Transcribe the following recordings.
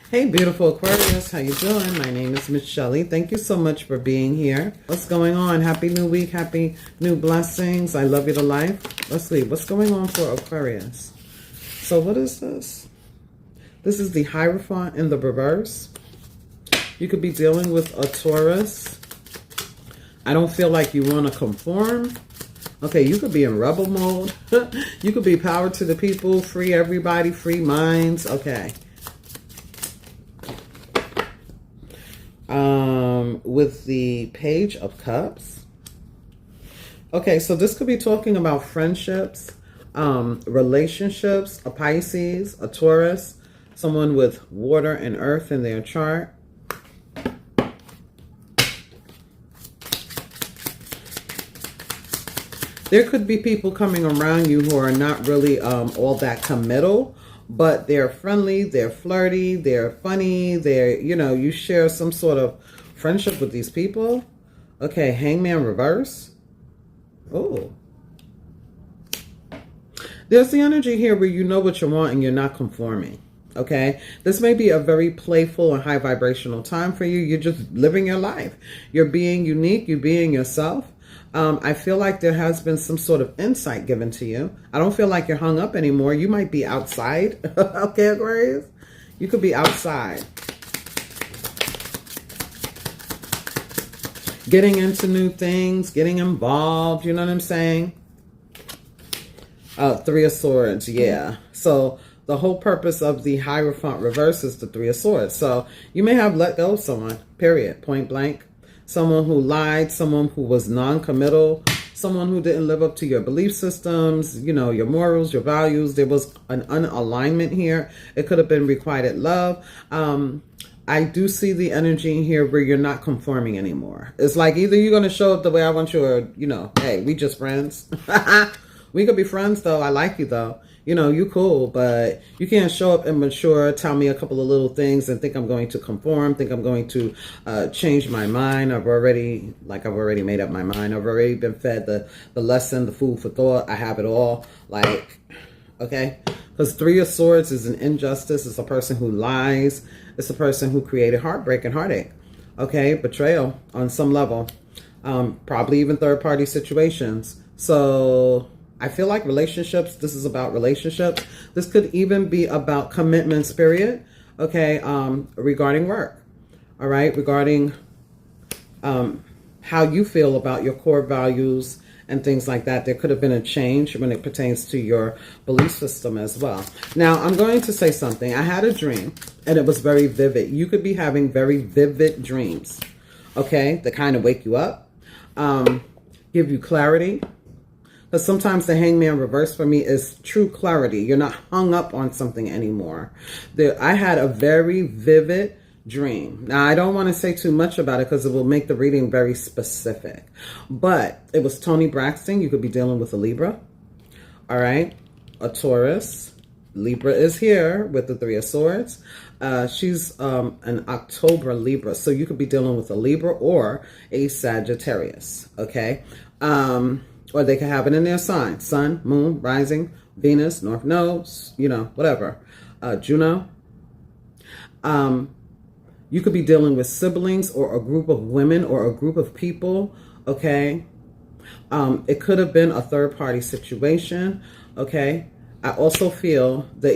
Hey, beautiful Aquarius, how you doing? My name is Miss Shelley. Thank you so much for being here. What's going on? Happy new week, happy new blessings. I love you to life. Let's see, what's going on for Aquarius? So what is this? This is the Hierophant in the reverse. You could be dealing with a Taurus. I don't feel like you want to conform. Okay, you could be in rebel mode. You could be power to the people, free everybody, free minds. Okay. With the Page of Cups. Okay, so this could be talking about friendships, relationships, a Pisces, a Taurus, someone with water and earth in their chart. There could be people coming around you who are not really all that committal, but they're friendly, they're flirty, they're funny, they're, you share some sort of friendship with these people. Okay, Hangman reverse. Oh. There's the energy here where you know what you want and you're not conforming. Okay, this may be a very playful and high vibrational time for you. You're just living your life. You're being unique. You're being yourself. I feel like there has been some sort of insight given to you. I don't feel like you're hung up anymore. You might be outside. Okay, Aquarius? You could be outside. Getting into new things, getting involved. You know what I'm saying? Three of Swords, yeah. So the whole purpose of the Hierophant reverse is the Three of Swords. So you may have let go of someone, period, point blank. Someone who lied, someone who was non-committal, someone who didn't live up to your belief systems, your morals, your values. There was an unalignment here. It could have been requited love. I do see the energy in here where you're not conforming anymore. It's like either you're going to show up the way I want you or, hey, we just friends. We could be friends, though. I like you, though. You cool, but you can't show up immature, tell me a couple of little things and think I'm going to conform, think I'm going to change my mind. I've already made up my mind. I've already been fed the lesson, the food for thought. I have it all. Okay? Because Three of Swords is an injustice. It's a person who lies. It's a person who created heartbreak and heartache. Okay? Betrayal on some level. Probably even third-party situations. So I feel like relationships, this is about relationships. This could even be about commitments, period. Okay, regarding work. All right, regarding how you feel about your core values and things like that. There could have been a change when it pertains to your belief system as well. Now, I'm going to say something. I had a dream, and it was very vivid. You could be having very vivid dreams, okay, that kind of wake you up, give you clarity. But sometimes the Hangman reverse for me is true clarity. You're not hung up on something anymore. I had a very vivid dream. Now, I don't want to say too much about it because it will make the reading very specific. But it was Toni Braxton. You could be dealing with a Libra. All right. A Taurus. Libra is here with the Three of Swords. She's an October Libra. So you could be dealing with a Libra or a Sagittarius. Okay. Or they can have it in their sign. Sun, Moon, Rising, Venus, North Node, whatever. Juno. You could be dealing with siblings or a group of women or a group of people, okay? It could have been a third-party situation, okay? I also feel that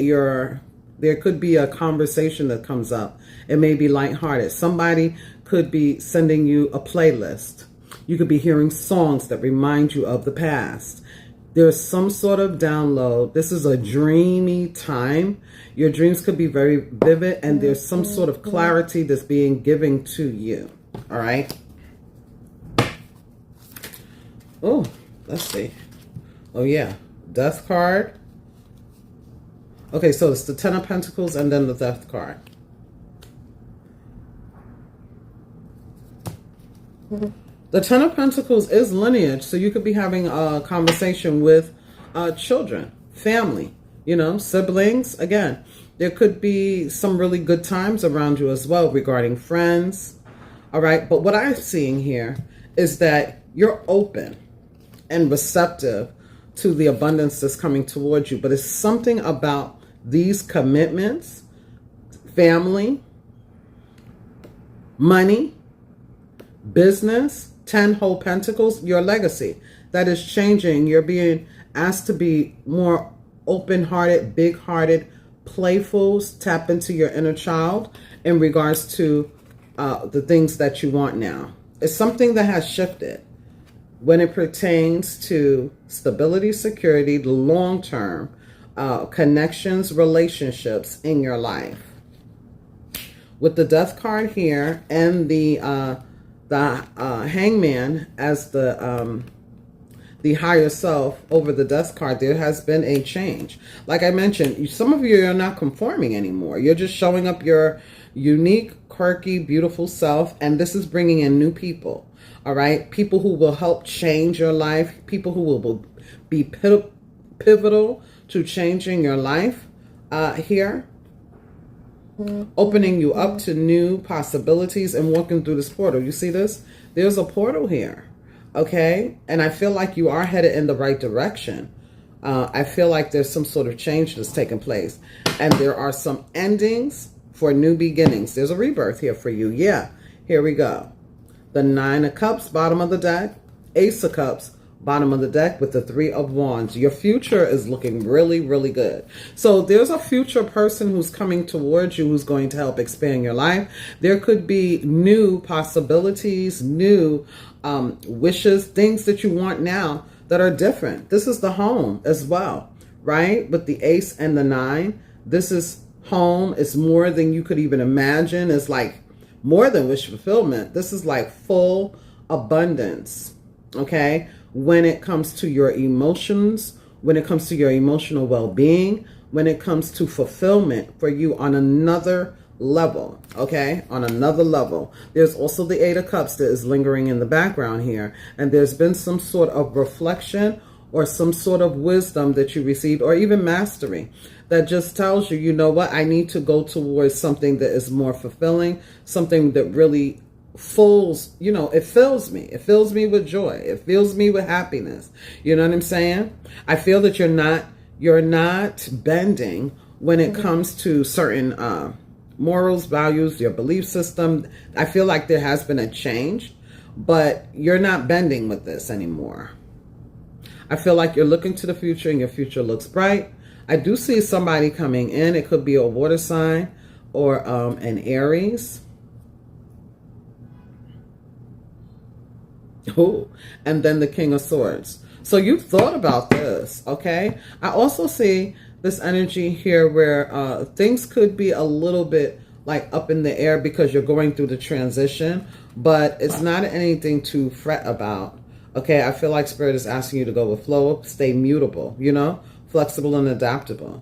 there could be a conversation that comes up. It may be lighthearted. Somebody could be sending you a playlist. You could be hearing songs that remind you of the past. There's some sort of download. This is a dreamy time. Your dreams could be very vivid, and there's some sort of clarity that's being given to you. All right? Oh, let's see. Oh, yeah. Death card. Okay, so it's the Ten of Pentacles and then the Death card. The Ten of Pentacles is lineage, so you could be having a conversation with children, family, siblings. Again, there could be some really good times around you as well regarding friends. All right, but what I'm seeing here is that you're open and receptive to the abundance that's coming towards you, but it's something about these commitments family, money, business, 10 whole pentacles, your legacy. That is changing. You're being asked to be more open-hearted, big-hearted, playful, tap into your inner child in regards to the things that you want now. It's something that has shifted when it pertains to stability, security, the long-term connections, relationships in your life. With the Death card here and the Hangman as the higher self over the Death card, there has been a change. Like I mentioned, some of you are not conforming anymore. You're just showing up your unique, quirky, beautiful self, and this is bringing in new people. All right, people who will help change your life, people who will be pivotal to changing your life here. Opening you up to new possibilities and walking through this portal. You see this? There's a portal here. Okay? And I feel like you are headed in the right direction. I feel like there's some sort of change that's taking place. And there are some endings for new beginnings. There's a rebirth here for you. Yeah. Here we go. The 9 of Cups, bottom of the deck. Ace of Cups, bottom of the deck with the 3 of Wands. Your future is looking really, really good. So there's a future person who's coming towards you who's going to help expand your life. There could be new possibilities, new wishes, things that you want now that are different. This is the home as well, right? With the Ace and the 9, this is home. It's more than you could even imagine. It's like more than wish fulfillment. This is like full abundance, okay? When it comes to your emotions, when it comes to your emotional well-being, when it comes to fulfillment for you on another level, okay? On another level. There's also the 8 of Cups that is lingering in the background here. And there's been some sort of reflection or some sort of wisdom that you received, or even mastery that just tells you, you know what, I need to go towards something that is more fulfilling, something that really fills, you know, it fills me. It fills me with joy. It fills me with happiness. You know what I'm saying? I feel that you're not bending when it comes to certain morals, values, your belief system. I feel like there has been a change, but you're not bending with this anymore. I feel like you're looking to the future and your future looks bright. I do see somebody coming in. It could be a water sign or an Aries. Oh, and then the King of Swords. So you've thought about this, okay? I also see this energy here where things could be a little bit like up in the air because you're going through the transition, but it's not anything to fret about. Okay, I feel like Spirit is asking you to go with flow, stay mutable, you know, flexible and adaptable.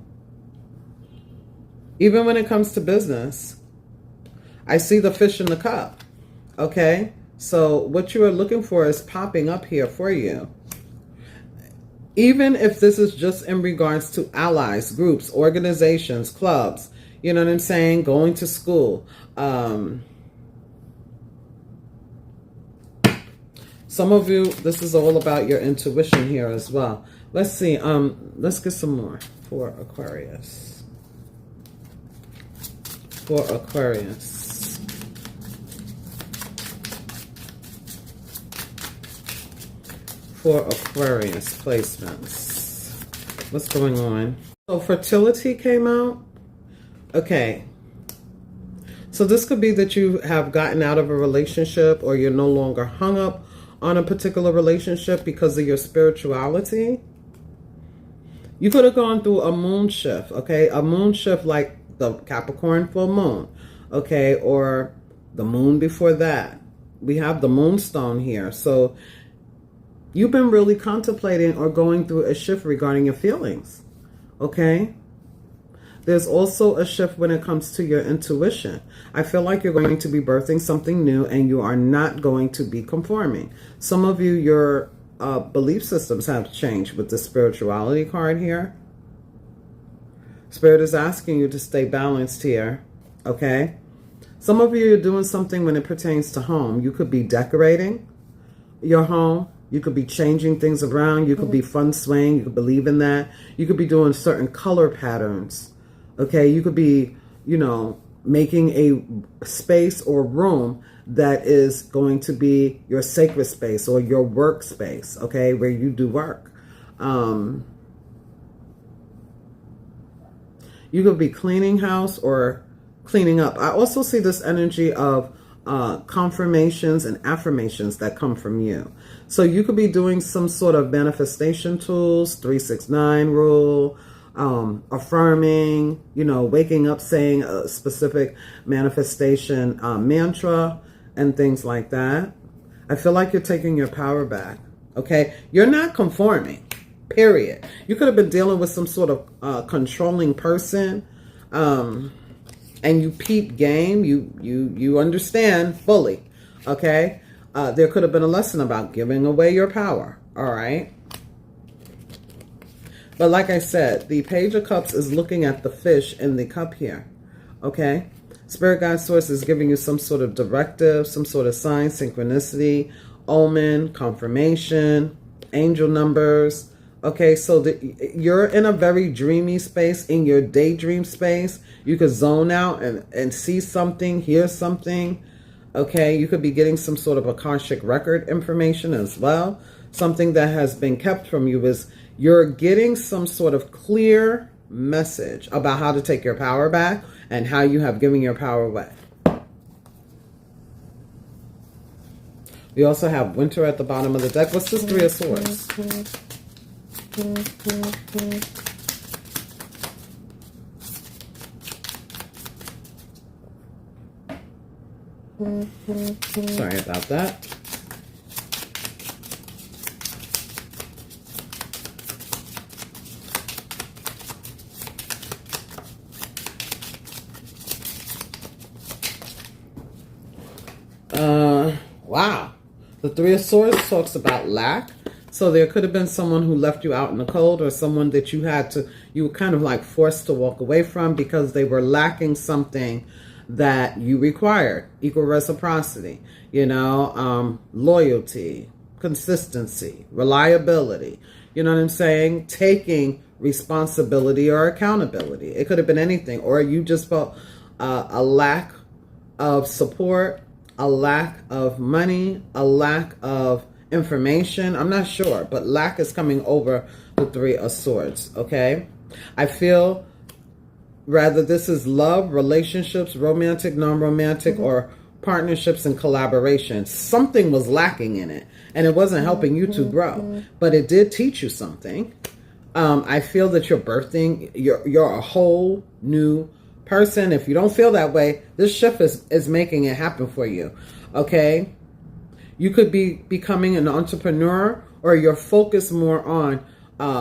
Even when it comes to business, I see the fish in the cup, okay? So what you are looking for is popping up here for you. Even if this is just in regards to allies, groups, organizations, clubs, you know what I'm saying? Going to school. Some of you, this is all about your intuition here as well. Let's see. Let's get some more for Aquarius. For Aquarius. For Aquarius placements. What's going on? So fertility came out. Okay. So this could be that you have gotten out of a relationship or you're no longer hung up on a particular relationship because of your spirituality. You could have gone through a moon shift, okay? A moon shift like the Capricorn full moon, okay? Or the moon before that. We have the moonstone here. So you've been really contemplating or going through a shift regarding your feelings, okay? There's also a shift when it comes to your intuition. I feel like you're going to be birthing something new and you are not going to be conforming. Some of you, your belief systems have changed with the spirituality card here. Spirit is asking you to stay balanced here, okay? Some of you are doing something when it pertains to home. You could be decorating your home. You could be changing things around. You could be fun swaying. You could believe in that. You could be doing certain color patterns. Okay, you could be, you know, making a space or room that is going to be your sacred space or your workspace, okay, where you do work. You could be cleaning house or cleaning up. I also see this energy of confirmations and affirmations that come from you. So you could be doing some sort of manifestation tools, 369 rule, affirming, waking up saying a specific manifestation mantra and things like that. I feel like you're taking your power back. Okay, you're not conforming. Period. You could have been dealing with some sort of controlling person, and you peep game. You understand fully. Okay, there could have been a lesson about giving away your power. All right. But like I said, the Page of Cups is looking at the fish in the cup here. Okay, Spirit Guide Source is giving you some sort of directive, some sort of sign, synchronicity, omen, confirmation, angel numbers. Okay, so you're in a very dreamy space, in your daydream space. You could zone out and see something, hear something. Okay, you could be getting some sort of Akashic record information as well. Something that has been kept from you is you're getting some sort of clear message about how to take your power back and how you have given your power away. We also have Winter at the bottom of the deck. What's this Three of Swords? Sorry about that. Wow. The Three of Swords talks about lack. So there could have been someone who left you out in the cold, or someone that you were kind of like forced to walk away from because they were lacking something that you required. Equal reciprocity, loyalty, consistency, reliability. You know what I'm saying? Taking responsibility or accountability. It could have been anything. Or you just felt a lack of support, a lack of money, a lack of information. I'm not sure, but lack is coming over the Three of Swords. Okay, I feel rather this is love, relationships, romantic, non-romantic, or partnerships and collaboration. Something was lacking in it, and it wasn't helping you to grow, but it did teach you something. I feel that you're birthing. You're a whole new person. If you don't feel that way, this shift is making it happen for you. Okay. You could be becoming an entrepreneur, or you're focused more on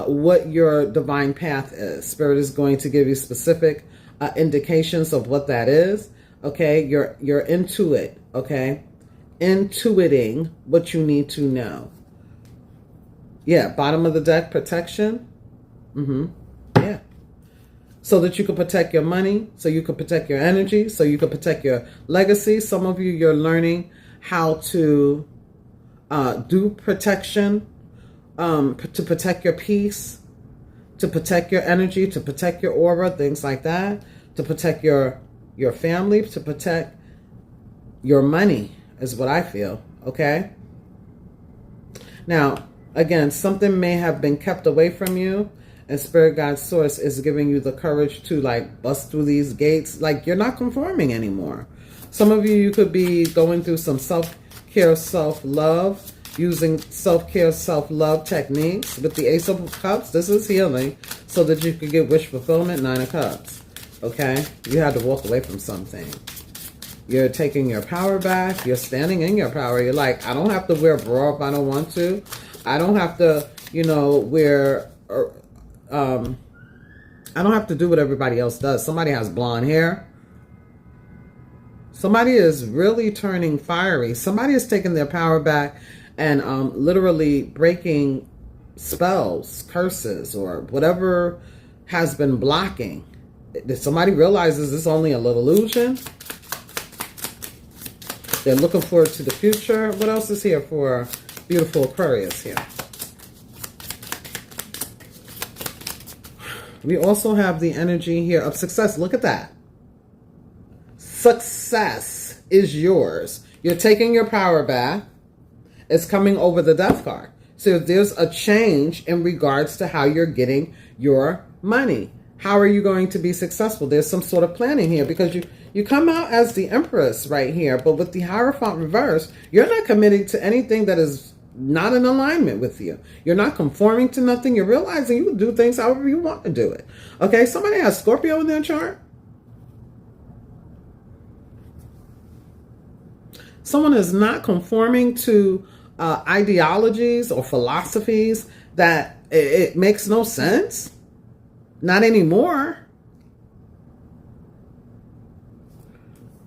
what your divine path is. Spirit is going to give you specific indications of what that is. Okay, you're into it. Okay, intuiting what you need to know. Yeah, bottom of the deck, protection. Yeah, so that you can protect your money, so you can protect your energy, so you can protect your legacy. Some of you, you're learning how to do protection, to protect your peace, to protect your energy, to protect your aura, things like that, to protect your family, to protect your money is what I feel. Okay. Now, again, something may have been kept away from you, and Spirit Guide Source is giving you the courage to like bust through these gates. Like, you're not conforming anymore. Some of you could be going through some self-care, self-love, using self-care, self-love techniques. With the Ace of Cups, this is healing so that you could get wish fulfillment. Nine of Cups. Okay? You had to walk away from something. You're taking your power back. You're standing in your power. You're like, I don't have to wear a bra if I don't want to. I don't have to, wear... I don't have to do what everybody else does. Somebody has blonde hair. Somebody is really turning fiery. Somebody is taking their power back and literally breaking spells, curses, or whatever has been blocking. If somebody realizes it's only a little illusion, they're looking forward to the future. What else is here for beautiful Aquarius here? We also have the energy here of success. Look at that. Success is yours. You're taking your power back. It's coming over the death card. So there's a change in regards to how you're getting your money. How are you going to be successful? There's some sort of planning here because you come out as the Empress right here, but with the Hierophant reverse, you're not committing to anything that is not in alignment with you. You're not conforming to nothing. You're realizing you can do things however you want to do it. Okay, somebody has Scorpio in their chart. Someone is not conforming to ideologies or philosophies that it makes no sense. Not anymore.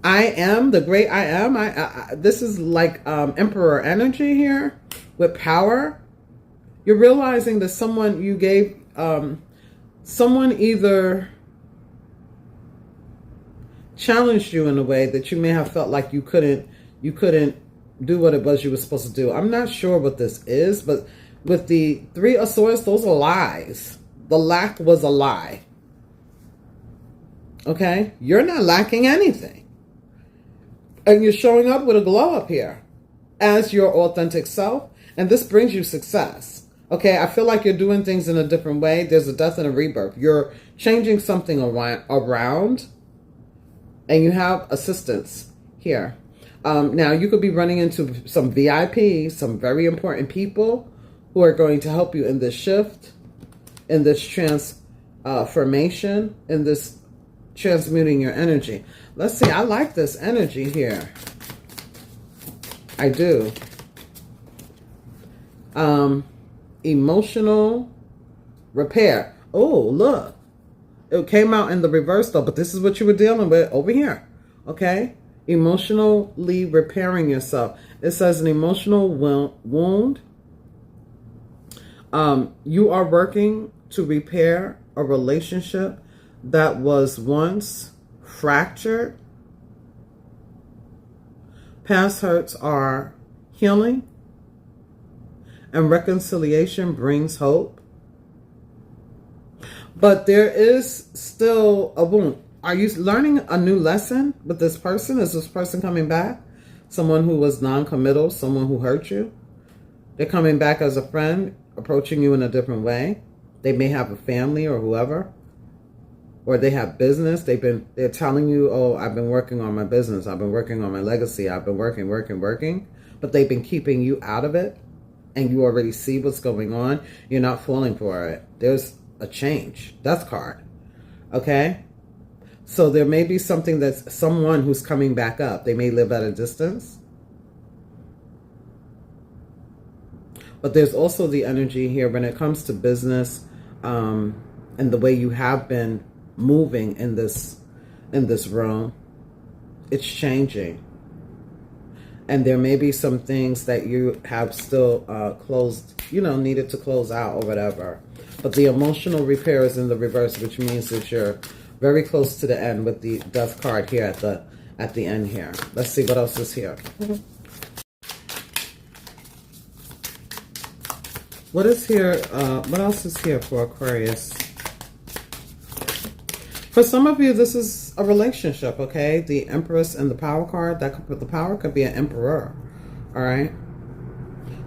I am the great I am. This is like emperor energy here with power. You're realizing that someone you gave, someone either challenged you in a way that you may have felt like you couldn't do what it was you were supposed to do. I'm not sure what this is, but with the Three of Swords, those are lies. The lack was a lie. Okay? You're not lacking anything. And you're showing up with a glow up here as your authentic self. And this brings you success. Okay? I feel like you're doing things in a different way. There's a death and a rebirth. You're changing something around. And you have assistance here. Now, you could be running into some VIPs, some very important people who are going to help you in this shift, in this transformation, in this transmuting your energy. Let's see. I like this energy here. I do. Emotional repair. Oh, look. It came out in the reverse, though, but this is what you were dealing with over here. Okay? Emotionally repairing yourself. It says an emotional wound. You are working to repair a relationship that was once fractured. Past hurts are healing, and reconciliation brings hope. But there is still a wound. Are you learning a new lesson with this person? Is this person coming back? Someone who was non-committal, someone who hurt you? They're coming back as a friend, approaching you in a different way. They may have a family or whoever. Or they have business. They're telling you, oh, I've been working on my business. I've been working on my legacy. I've been working. But they've been keeping you out of it. And you already see what's going on. You're not falling for it. There's a change. Death card. Okay? So there may be something that's someone who's coming back up. They may live at a distance. But there's also the energy here when it comes to business and the way you have been moving in this realm. It's changing. And there may be some things that you have still needed to close out or whatever. But the emotional repair is in the reverse, which means that you're very close to the end with the death card here at the end here. Let's see what else is here. What is here? What else is here for Aquarius? For some of you, this is a relationship, okay? The Empress and the Power card. The Power could be an Emperor, all right?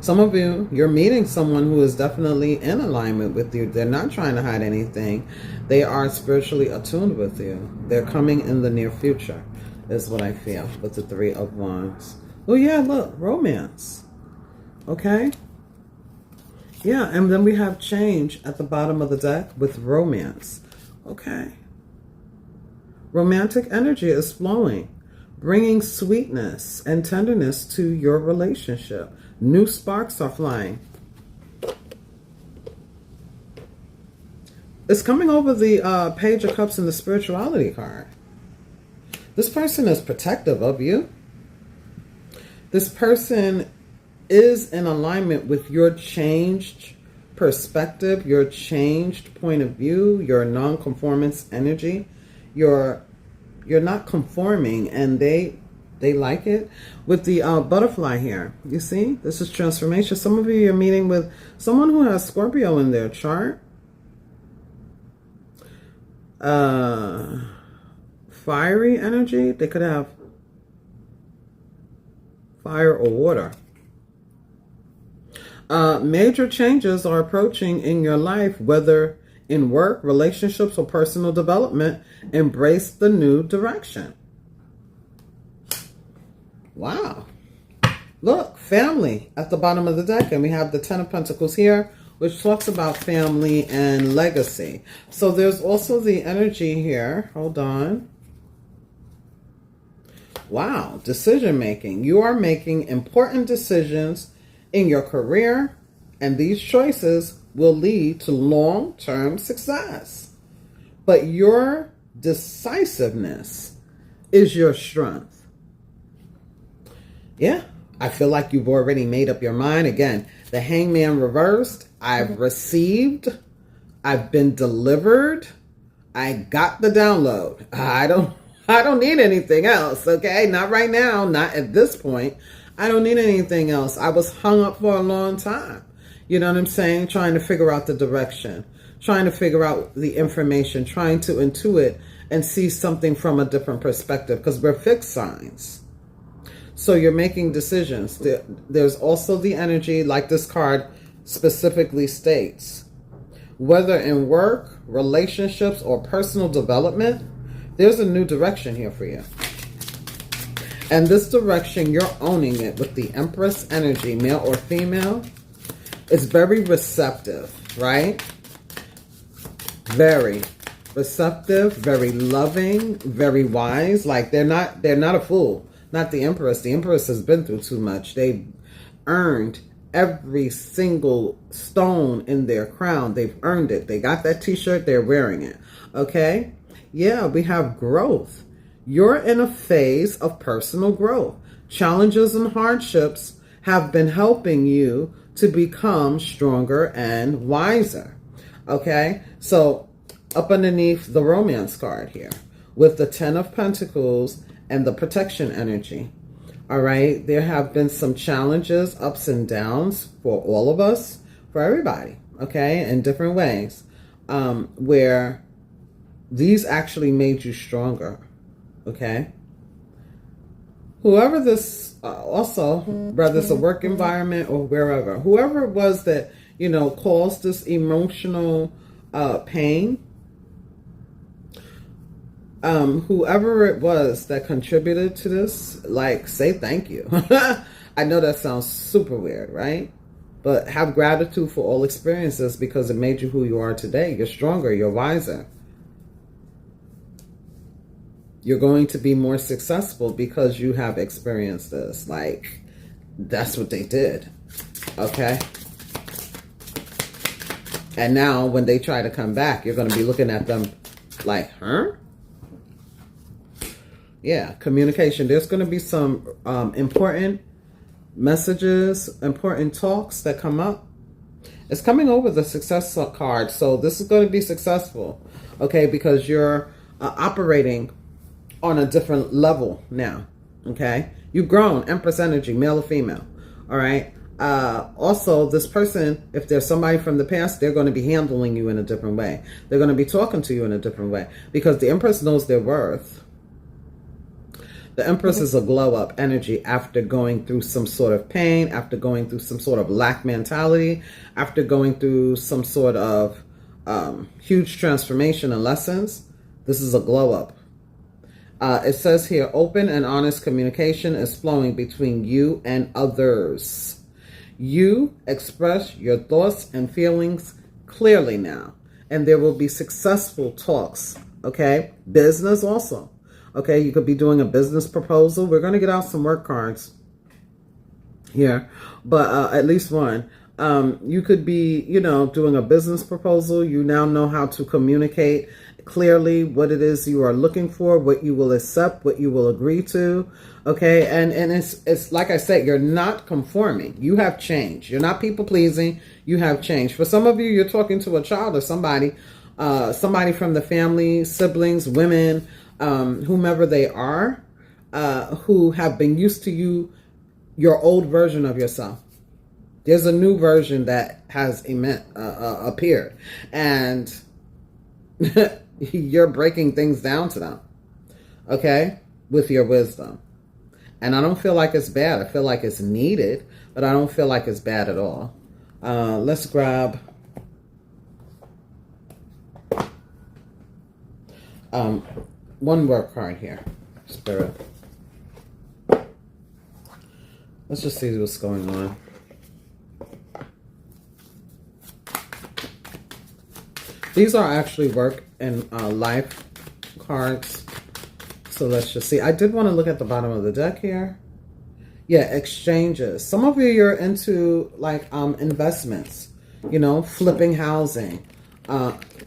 Some of you, you're meeting someone who is definitely in alignment with you. They're not trying to hide anything. They are spiritually attuned with you. They're coming in the near future, is what I feel with the Three of Wands. Oh, yeah, look, romance, okay? Yeah, and then we have change at the bottom of the deck with romance, okay? Romantic energy is flowing, bringing sweetness and tenderness to your relationship. New sparks are flying. It's coming over the Page of Cups and the Spirituality card. This person is protective of you. This person is in alignment with your changed perspective, your changed point of view, your non-conformist energy. You're not conforming, and they like it. With the butterfly here, you see, this is transformation. Some of you are meeting with someone who has Scorpio in their chart. fiery energy. They could have fire or water. Major changes are approaching in your life, whether in work, relationships, or personal development. Embrace the new direction. Wow. Look, family at the bottom of the deck, and we have the Ten of Pentacles here, which talks about family and legacy. So there's also the energy here. Hold on. Wow, decision making. You are making important decisions in your career, and these choices will lead to long-term success. But your decisiveness is your strength. Yeah, I feel like you've already made up your mind. Again, the Hangman reversed. I've received. I've been delivered. I got the download. I don't need anything else, okay? Not right now, not at this point. I don't need anything else. I was hung up for a long time. You know what I'm saying? Trying to figure out the direction, trying to figure out the information, trying to intuit and see something from a different perspective, because we're fixed signs. So you're making decisions. There's also the energy, like this card specifically states, whether in work, relationships, or personal development, there's a new direction here for you. And this direction, you're owning it with the Empress energy, male or female. It's very receptive, right? Very receptive, very loving, very wise. Like they're not a fool. Not the Empress. The Empress has been through too much. They've earned every single stone in their crown. They've earned it. They got that t-shirt, they're wearing it. Okay? Yeah, we have growth. You're in a phase of personal growth. Challenges and hardships have been helping you to become stronger and wiser. Okay? So, up underneath the romance card here, with the Ten of Pentacles and the protection energy. All right? There have been some challenges, ups and downs for all of us, for everybody, okay, in different ways, where these actually made you stronger, okay? Whoever this, also, whether it's a work environment or wherever, whoever it was that, you know, caused this emotional pain, whoever it was that contributed to this, like, say thank you. I know that sounds super weird, right? But have gratitude for all experiences, because it made you who you are today. You're stronger, you're wiser. You're going to be more successful because you have experienced this. Like, that's what they did. Okay? And now when they try to come back, you're going to be looking at them like, huh? Yeah, communication. There's going to be some important messages, important talks that come up. It's coming over the success card. So this is going to be successful. Okay? Because you're operating on a different level now, okay? You've grown, Empress energy, male or female, all right? Also, this person, if there's somebody from the past, they're going to be handling you in a different way. They're going to be talking to you in a different way, because the Empress knows their worth. The Empress is a glow-up energy after going through some sort of pain, after going through some sort of lack mentality, after going through some sort of huge transformation and lessons. This is a glow-up. It says here, open and honest communication is flowing between you and others. You express your thoughts and feelings clearly now, and there will be successful talks, okay? Business also, okay? You could be doing a business proposal. We're going to get out some work cards here, but at least one. You could be, you know, doing a business proposal. You now know how to communicate clearly what it is you are looking for, what you will accept, what you will agree to. Okay. And it's like I said, you're not conforming. You have changed. You're not people pleasing. You have changed. For some of you, you're talking to a child or somebody from the family, siblings, women, whomever they are, who have been used to you, your old version of yourself. There's a new version that has appeared, and you're breaking things down to them. okay, with your wisdom. And I don't feel like it's bad. I feel like it's needed, but I don't feel like it's bad at all. Let's grab one word card here, Spirit. Let's just see what's going on. These are actually work and life cards. So let's just see. I did want to look at the bottom of the deck here. Yeah, exchanges. Some of you, you're into like investments, you know, flipping housing.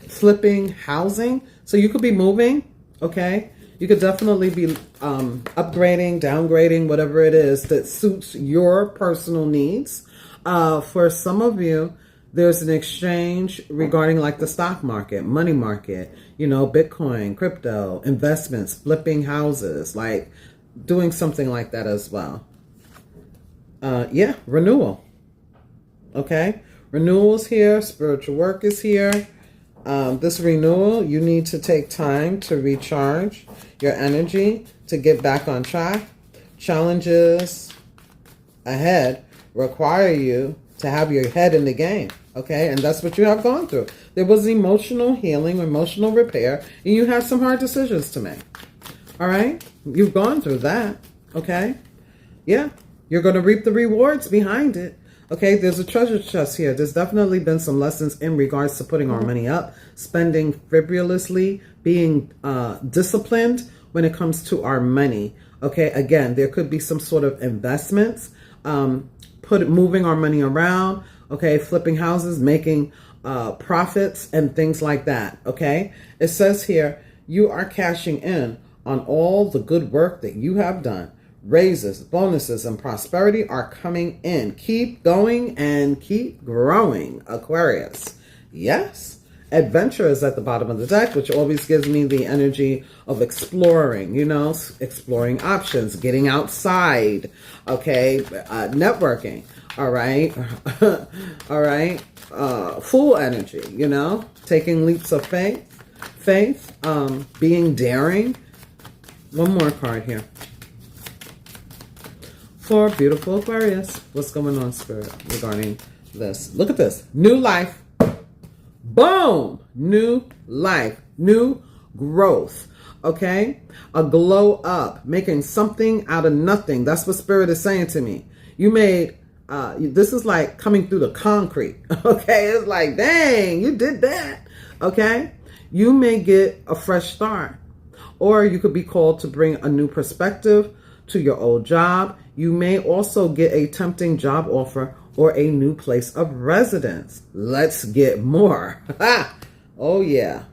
Flipping housing. So you could be moving, okay? You could definitely be upgrading, downgrading, whatever it is that suits your personal needs. For some of you, there's an exchange regarding like the stock market, money market, you know, Bitcoin, crypto, investments, flipping houses, like doing something like that as well. Yeah, renewal. Okay, renewal is here. Spiritual work is here. This renewal, you need to take time to recharge your energy to get back on track. Challenges ahead require you to have your head in the game, okay? And that's what you have gone through. There was emotional healing, emotional repair, and you have some hard decisions to make, all right? You've gone through that, okay? Yeah, you're going to reap the rewards behind it. Okay, there's a treasure chest here. There's definitely been some lessons in regards to putting our money up, spending frivolously, being disciplined when it comes to our money. Okay, again, there could be some sort of investments, moving our money around, okay, flipping houses, making profits and things like that. Okay, it says here, you are cashing in on all the good work that you have done. Raises, bonuses, and prosperity are coming in. Keep going and keep growing, Aquarius. Yes. Adventure is at the bottom of the deck, which always gives me the energy of exploring, you know, exploring options, getting outside, okay, networking, all right, all right, full energy, you know, taking leaps of faith, being daring. One more card here. For beautiful Aquarius, what's going on, Spirit, regarding this? Look at this. New life. Boom. New life. New growth. Okay? A glow up. Making something out of nothing. That's what Spirit is saying to me. You made, this is like coming through the concrete. Okay? It's like, dang, you did that. Okay? You may get a fresh start. Or you could be called to bring a new perspective to your old job. You may also get a tempting job offer or a new place of residence. Let's get more. Oh, yeah.